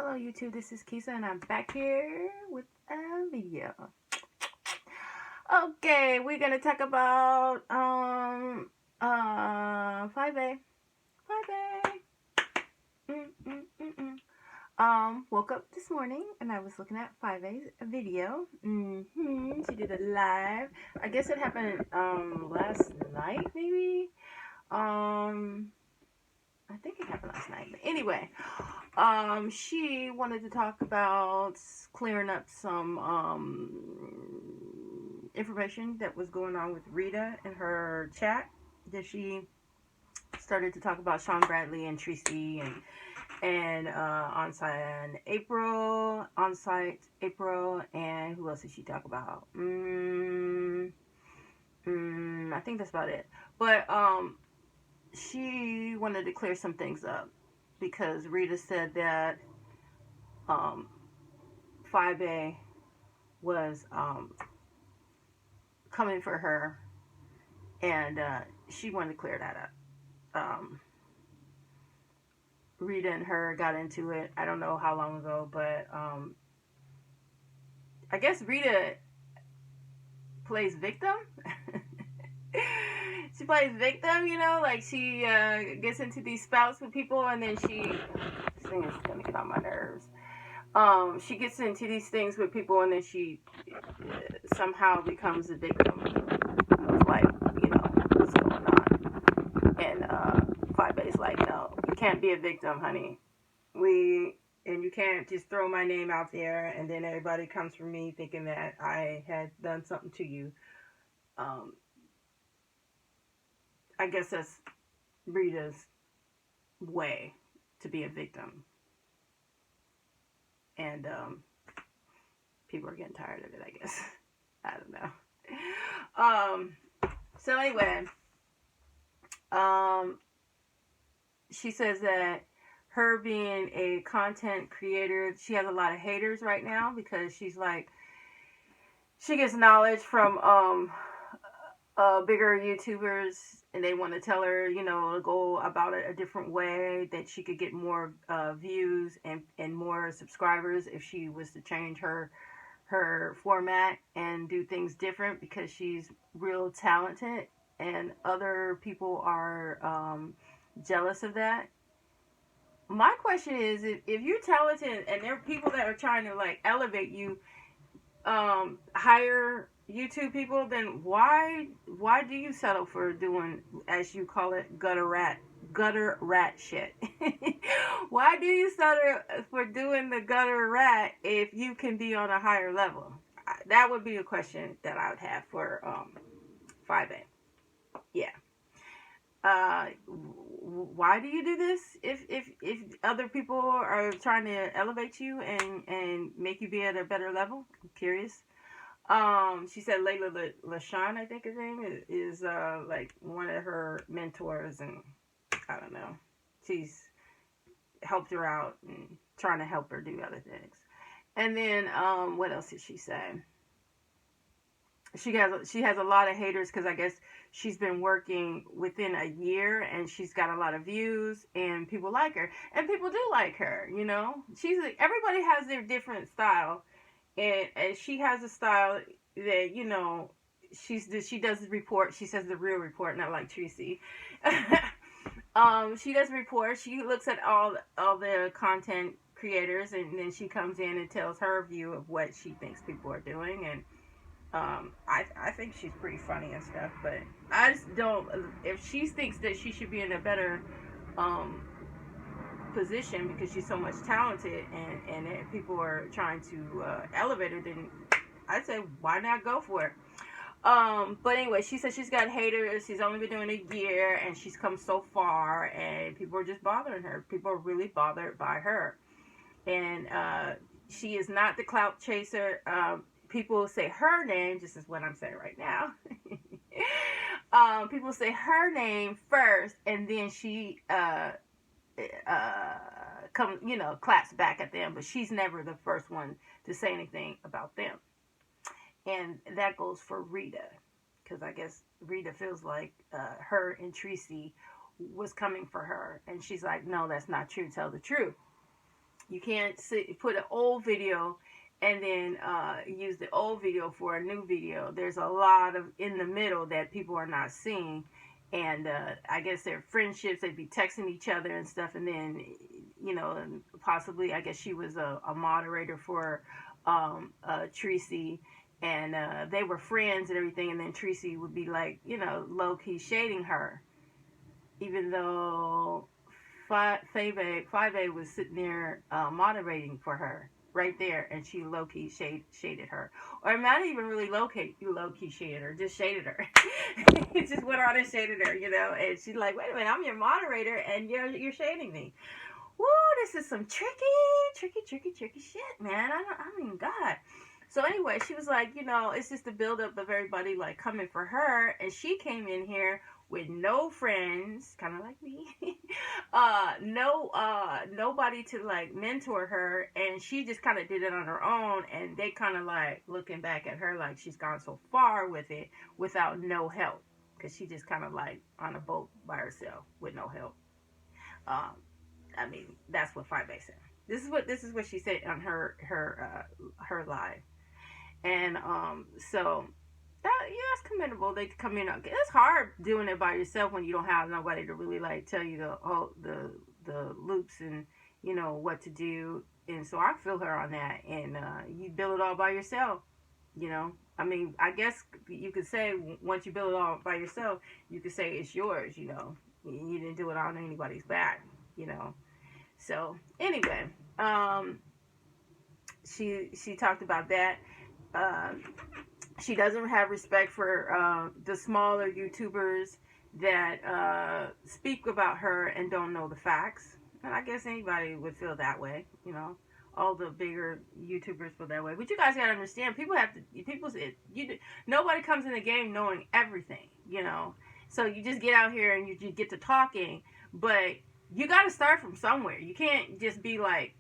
Hello YouTube, this is Kisa and I'm back here with a video. Okay, we're gonna talk about Fyebabe. Woke up this morning and I was looking at Fyebabe's video. She did a live. I guess it happened last night maybe. I think it happened last night. But anyway, she wanted to talk about clearing up some information that was going on with Rita in her chat. That she started to talk about Shawn Bradley and Treecey and on-site April, and who else did she talk about? I think that's about it. But she wanted to clear some things up because Rita said that Faybabe was coming for her, and she wanted to clear that up. Rita and her got into it. I don't know how long ago, but I guess Rita plays victim. She plays victim, you know, like she gets into these spouts with people, and then this thing is gonna get on my nerves. She gets into these things with people, and then she somehow becomes a victim of, like, you know, what's going on. And Fyebabe's like, no, you can't be a victim, honey. And you can't just throw my name out there, and then everybody comes for me thinking that I had done something to you. I guess that's Rita's way to be a victim. And people are getting tired of it, I guess. I don't know. So anyway, she says that her being a content creator, she has a lot of haters right now because she's like, she gets knowledge from bigger YouTubers, and they want to tell her, you know, to go about it a different way, that she could get more views and more subscribers if she was to change her format and do things different, because she's real talented and other people are jealous of that. My question is, if you're talented and there are people that are trying to, like, elevate you, hire YouTube people, then why do you settle for doing, as you call it, gutter rat shit? Why do you settle for doing the gutter rat if you can be on a higher level? That would be a question that I would have for Fyebabe. Yeah. Why do you do this if other people are trying to elevate you and make you be at a better level? I'm curious. She said Layla LaShawn, I think his name is like one of her mentors, and I don't know, she's helped her out and trying to help her do other things. And then what else did she say? She has a lot of haters because I guess she's been working within a year and she's got a lot of views and people like her, and people do like her. You know, everybody has their different style, and she has a style that, you know, she does the report. She says the real report, not like Treecey. She does report. She looks at all the content creators, and then she comes in and tells her view of what she thinks people are doing. And I think she's pretty funny and stuff, but I just don't, if she thinks that she should be in a better position because she's so much talented, and people are trying to elevate her, then I'd say, why not go for it? But anyway, she said she's got haters. She's only been doing a year, and she's come so far, and people are just bothering her. People are really bothered by her, and she is not the clout chaser. People say her name, just as what I'm saying right now. People say her name first, and then she claps back at them, but she's never the first one to say anything about them. And that goes for Rita, because I guess Rita feels like her and Treecey was coming for her, and she's like, no, that's not true, tell the truth. You can't put an old video and then use the old video for a new video. There's a lot of in the middle that people are not seeing. And I guess their friendships, they'd be texting each other and stuff. And then, and possibly, I guess she was a moderator for Treecey. And they were friends and everything. And then Treecey would be like, low-key shading her. Even though Fyebabe was sitting there moderating for her right there, and she low-key shaded her. Or not even really low-key shaded her, just shaded her. It just went on and shaded her, and she's like, wait a minute, I'm your moderator, and you're shading me. Woo, this is some tricky shit, man. I mean, God. So anyway, she was like, it's just the buildup of everybody like coming for her, and she came in here with no friends, kind of like me, nobody to like mentor her, and she just kind of did it on her own, and they kind of like looking back at her like she's gone so far with it without no help, because she just kind of like on a boat by herself with no help. I mean, that's what Faybabe said. This is what she said on her live, and so. That's commendable. They come in. It's hard doing it by yourself when you don't have nobody to really like tell you the loops and what to do. And so I feel her on that. And you build it all by yourself. I mean, I guess you could say once you build it all by yourself, you could say it's yours. You didn't do it on anybody's back. So anyway, she talked about that. She doesn't have respect for the smaller YouTubers that speak about her and don't know the facts. And I guess anybody would feel that way, All the bigger YouTubers feel that way. But you guys gotta understand, nobody comes in the game knowing everything, So you just get out here and you get to talking, but you gotta start from somewhere. You can't just be like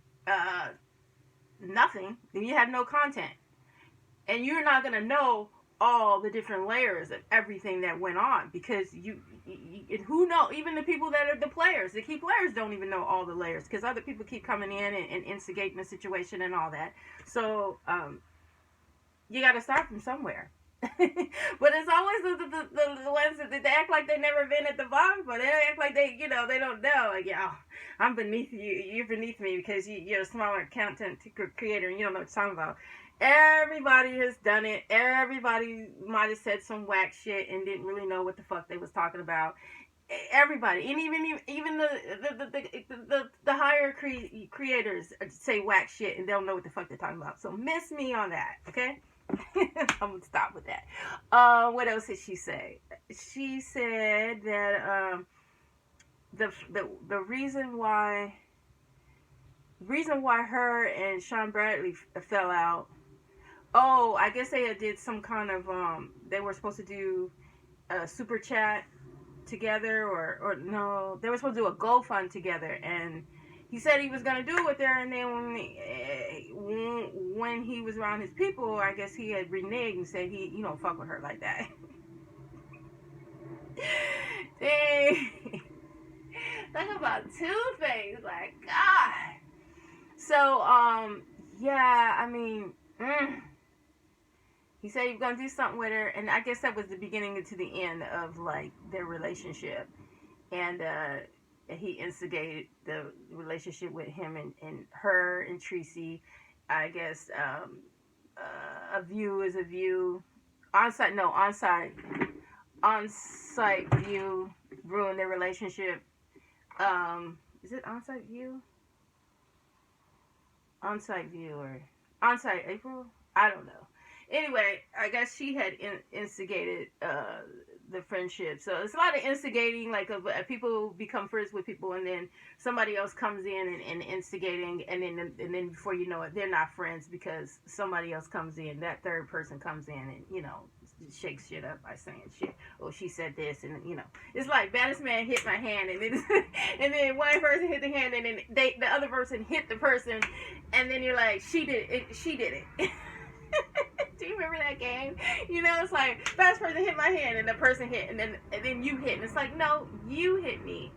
nothing, then you have no content. And you're not going to know all the different layers of everything that went on, because you who knows, even the people that are the players, the key players don't even know all the layers, because other people keep coming in and instigating the situation and all that. So you got to start from somewhere. But it's always the ones that they act like they never been at the bottom, but they act like they they don't know. Like, I'm beneath you, you're beneath me because you're a smaller content creator and you don't know what you're talking about. Everybody has done it. Everybody might have said some whack shit and didn't really know what the fuck they was talking about. Everybody, and even the higher creators say whack shit and they don't know what the fuck they're talking about. So miss me on that, okay? I'm gonna stop with that. What else did she say? She said that the reason why her and Sean Bradley fell out. Oh, I guess they did some kind of they were supposed to do a super chat together, or no, they were supposed to do a GoFund together, and he said he was gonna do it with her, and then when he was around his people, I guess he had reneged and said he don't fuck with her like that. Dang. Talk about two things, like God. So yeah, I mean, he said he was gonna do something with her, and I guess that was the beginning to the end of like their relationship, and he instigated the relationship with him and her and Treecey. I guess a view is a view. On-site view ruined their relationship. Is it on-site view? On-site view or on-site April? I don't know. Anyway, I guess she had instigated the friendship. So it's a lot of instigating, like people become friends with people, and then somebody else comes in and instigating, and then before you know it, they're not friends because somebody else comes in. That third person comes in and shakes shit up by saying shit. Oh, she said this, and it's like baddest man hit my hand, and then and then one person hit the hand, and then the other person hit the person, and then you're like, she did it. Do you remember that game? It's like, first person hit my hand, and the person hit, and then you hit. And it's like, no, you hit me.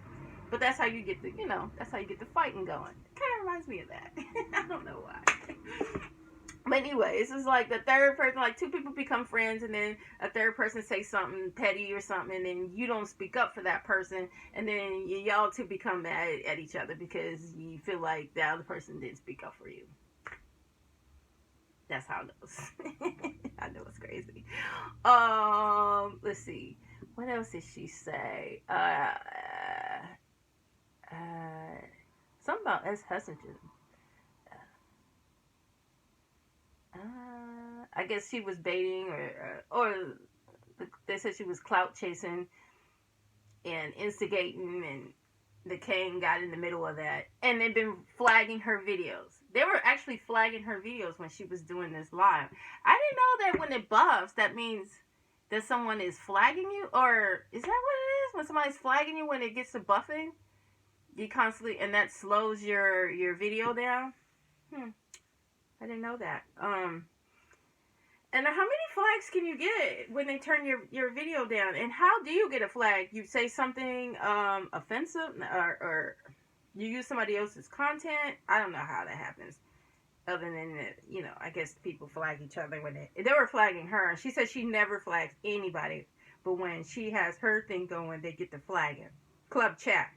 But that's how you get the, that's how you get the fighting going. It kind of reminds me of that. I don't know why. But anyway, this is like the third person, like two people become friends, and then a third person says something petty or something, and then you don't speak up for that person, and then y'all two become mad at each other because you feel like the other person didn't speak up for you. That's how it goes. I know it's crazy. Let's see. What else did she say? Something about S. Hutchinson. I guess she was baiting, or they said she was clout chasing and instigating, and the King got in the middle of that. And they've been flagging her videos. They were actually flagging her videos when she was doing this live. I didn't know that when it buffs, that means that someone is flagging you, or is that what it is? When somebody's flagging you when it gets to buffing, you constantly, and that slows your video down. I didn't know that. And how many flags can you get when they turn your video down? And how do you get a flag? You say something offensive, or you use somebody else's content? I don't know how that happens. Other than that, I guess people flag each other when they were flagging her. She said she never flags anybody, but when she has her thing going, they get the flagging. Club chat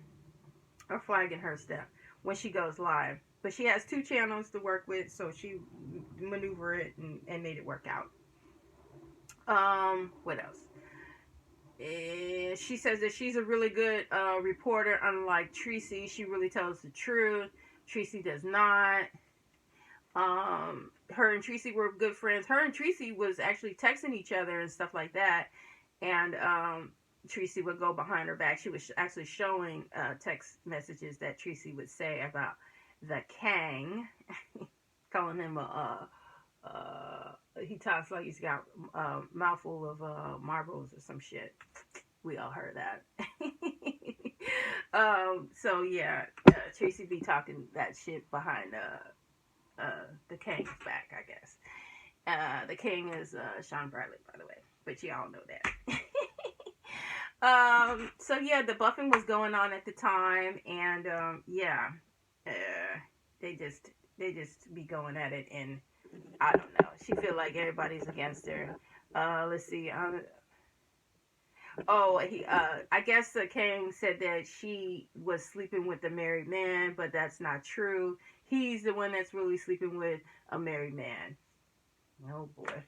or flagging her stuff when she goes live. But she has 2 channels to work with, so she maneuvered it and made it work out. What else? She says that she's a really good reporter, unlike Treecey. She really tells the truth. Treecey does not. Her and Treecey were good friends. Her and Treecey was actually texting each other and stuff like that. And Treecey would go behind her back. She was actually showing text messages that Treecey would say about the King, calling him he talks like he's got a mouthful of marbles or some shit. We all heard that. So yeah, Treecey be talking that shit behind the King's back, I guess. The King is Sean Bradley, by the way, but you all know that. So yeah, the buffing was going on at the time, and yeah. They just be going at it, and I don't know. She feel like everybody's against her. Let's see. I guess the King said that she was sleeping with a married man, but that's not true. He's the one that's really sleeping with a married man. Oh boy.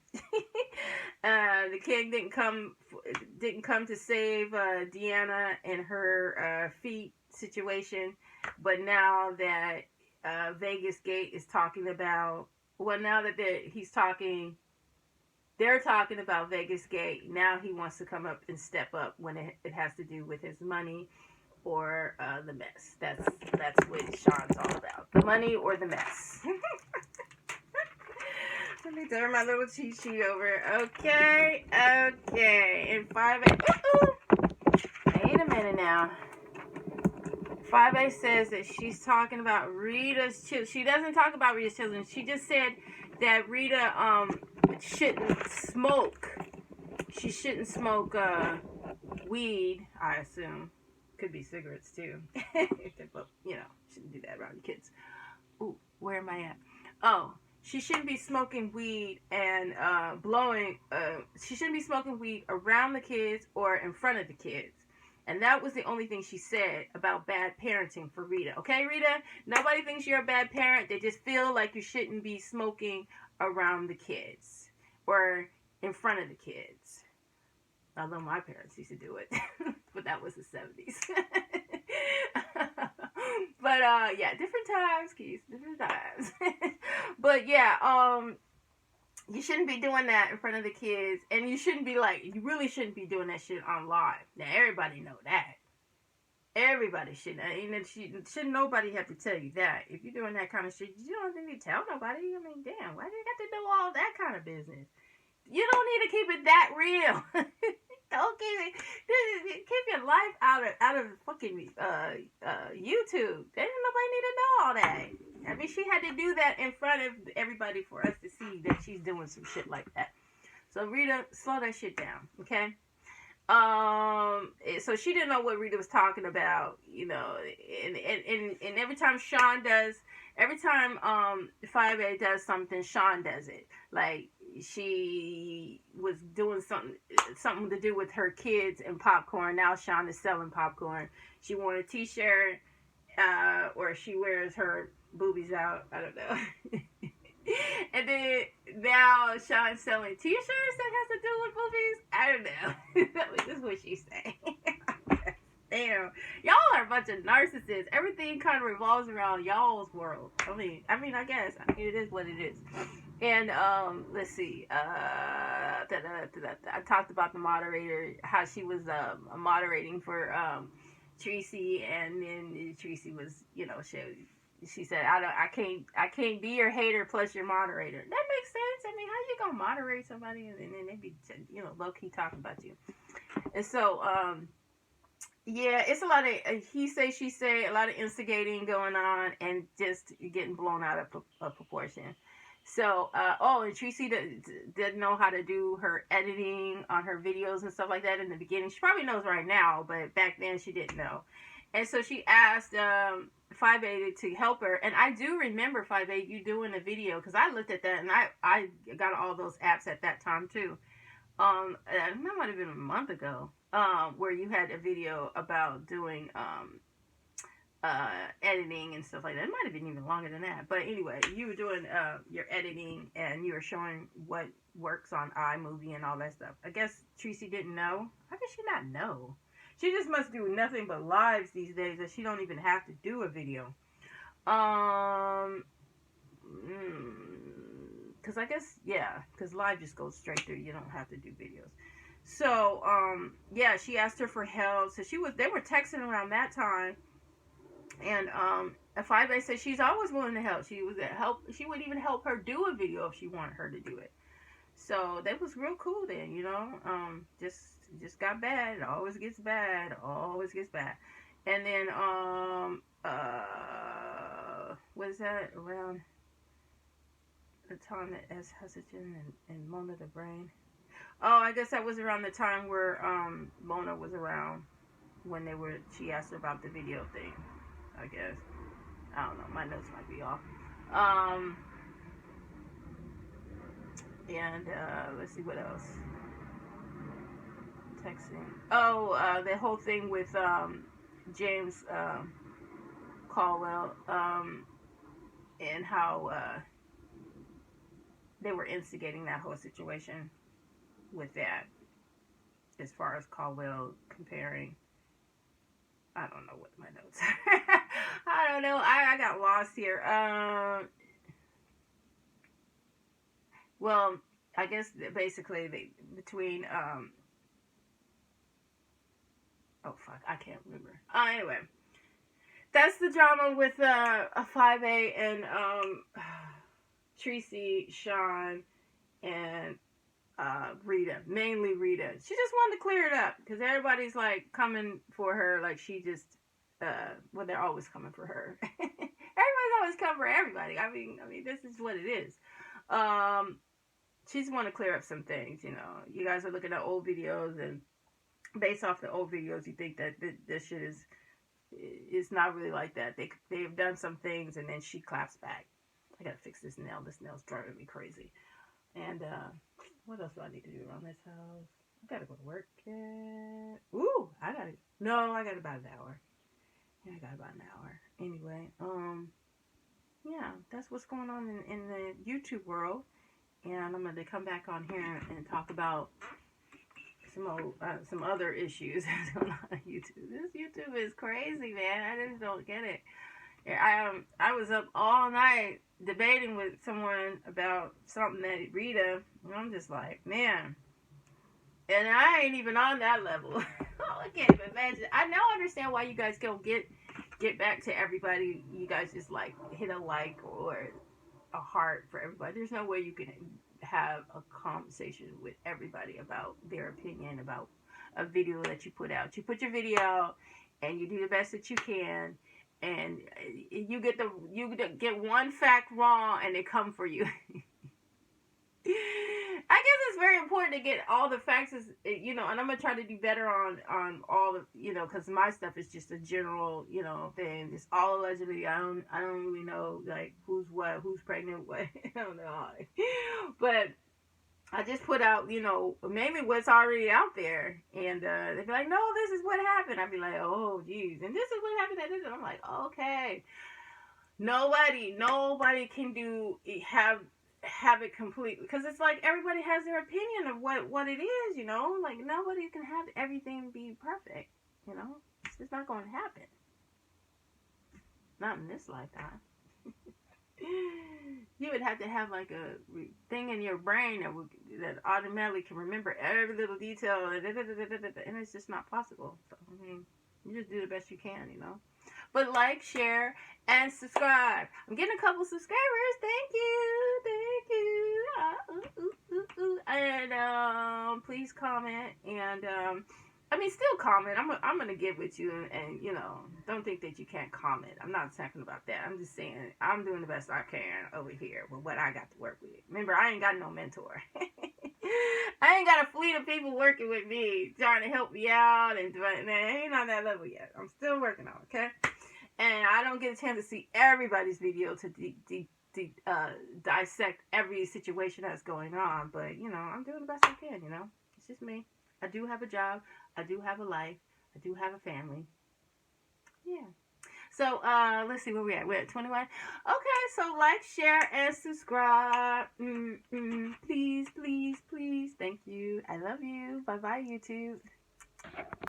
The King didn't come to save Deanna and her feet situation. But now that Vegas Gate is talking about, now that they're talking about Vegas Gate. Now he wants to come up and step up when it has to do with his money or the mess. That's what Shawn's all about. The money or the mess. Let me turn my little cheat sheet over. Okay. And Fyebabe. Wait a minute now. Faybabe says that she's talking about Rita's children. She doesn't talk about Rita's children. She just said that Rita shouldn't smoke. She shouldn't smoke weed, I assume. Could be cigarettes too. But, shouldn't do that around the kids. Ooh, where am I at? Oh, she shouldn't be smoking weed and blowing. She shouldn't be smoking weed around the kids or in front of the kids. And that was the only thing she said about bad parenting for Rita. Okay, Rita? Nobody thinks you're a bad parent. They just feel like you shouldn't be smoking around the kids or in front of the kids. Although my parents used to do it. But that was the 70s. But, yeah, different times, Keith. Different times. But, yeah, you shouldn't be doing that in front of the kids. And you really shouldn't be doing that shit on live. Now, everybody know that. Everybody should. Shouldn't nobody have to tell you that. If you're doing that kind of shit, you don't need to tell nobody. I mean, damn, why do you got to know all that kind of business? You don't need to keep it that real. Don't keep your life out of fucking YouTube. Ain't nobody need to know all that. I mean, she had to do that in front of everybody for us to see that she's doing some shit like that. So Rita, slow that shit down, okay? So she didn't know what Rita was talking about, you know, and every time Fyebabe does something, Shawn does it. Like, she was doing something to do with her kids and popcorn. Now Shawn is selling popcorn. She wore a t-shirt, or she wears her boobies out. I don't know. And then now Shawn's selling t-shirts that has to do with boobies. I don't know. This is what she say. Damn, y'all are a bunch of narcissists. Everything kind of revolves around y'all's world. I guess it is what it is. And let's see. I talked about the moderator, how she was moderating for Treecey, and then Treecey was, you know, she said, I can't be your hater plus your moderator. That makes sense. I mean, how you gonna moderate somebody and then they be, you know, low key talking about you? And so yeah, it's a lot of he say she say, a lot of instigating going on, and just getting blown out of proportion. So, and Treecey didn't know how to do her editing on her videos and stuff like that in the beginning. She probably knows right now, but back then she didn't know. And so she asked Faybabe to help her. And I do remember, Faybabe, you doing a video, because I looked at that, and I got all those apps at that time too. That might have been a month ago, where you had a video about doing editing and stuff like that. It might have been even longer than that. But anyway, you were doing your editing, and you were showing what works on iMovie and all that stuff. I guess Treecey didn't know. How could she not know? She just must do nothing but lives these days, that she don't even have to do a video. Because I guess, yeah, because live just goes straight through. You don't have to do videos. So, yeah, she asked her for help. So they were texting around that time. And Fyebabe said she's always willing to help. She would even help her do a video if she wanted her to do it. So that was real cool then, you know. Just got bad. It always gets bad. Always gets bad. And then what is that, around the time that S. Hussein and Mona the Brain? Oh, I guess that was around the time where Mona was around, when she asked her about the video thing, I guess. I don't know, my notes might be off. And let's see what else. Texting. Oh, the whole thing with James Caldwell, and how they were instigating that whole situation with that, as far as Caldwell comparing. I don't know what my notes are. I don't know. I got lost here. Well, I guess basically between oh fuck, I can't remember. Anyway, that's the drama with Fyebabe and Treecey, Shawn, and Rita. Mainly Rita. She just wanted to clear it up, because everybody's like coming for her, like she just well, they're always coming for her. Everybody's always coming for everybody. I mean, this is what it is. She just want to clear up some things, you know. You guys are looking at old videos, and based off the old videos, you think that this shit is not really like that. They've done some things, and then she claps back. I gotta fix this nail. This nail's driving me crazy. And what else do I need to do around this house? I gotta go to work. I got about an hour. Yeah, I got about an hour. Anyway, yeah, that's what's going on in the YouTube world. And I'm gonna come back on here and talk about some other issues that's going on YouTube. This YouTube is crazy, man. I just don't get it. I was up all night debating with someone about something that Rita, and I'm just like, man. And I ain't even on that level. I can't even imagine. I now understand why you guys don't get back to everybody. You guys just like hit a like or a heart for everybody. There's no way you can have a conversation with everybody about their opinion about a video that you put out. You put your video out and you do the best that you can, and you get one fact wrong and they come for you. I guess it's very important to get all the facts, you know, and I'm going to try to do better on all the, you know, because my stuff is just a general, you know, thing. It's all allegedly. I don't really know, like, who's what, who's pregnant, what. I don't know. But I just put out, you know, maybe what's already out there. And they'd be like, no, this is what happened. I'd be like, oh, geez. And this is what happened. And I'm like, okay. Nobody can have it completely, because it's like everybody has their opinion of what it is, you know. Like, nobody can have everything be perfect, you know. It's just not going to happen. Not in this lifetime. You would have to have like a thing in your brain that automatically can remember every little detail, and it's just not possible. So, I mean, you just do the best you can, you know. But like, share, and subscribe. I'm getting a couple subscribers. Thank you. And please comment, and I mean, still comment. I'm gonna get with you, and you know, don't think that you can't comment. I'm not talking about that. I'm just saying I'm doing the best I can over here with what I got to work with. Remember, I ain't got no mentor. I ain't got a fleet of people working with me trying to help me out, and I ain't on that level yet. I'm still working on it, okay? And I don't get a chance to see everybody's video to dissect every situation that's going on. But, you know, I'm doing the best I can, you know. It's just me. I do have a job. I do have a life. I do have a family. Yeah. So, let's see where we're at. We're at 21. Okay, so like, share, and subscribe. Please, please, please. Thank you. I love you. Bye-bye, YouTube.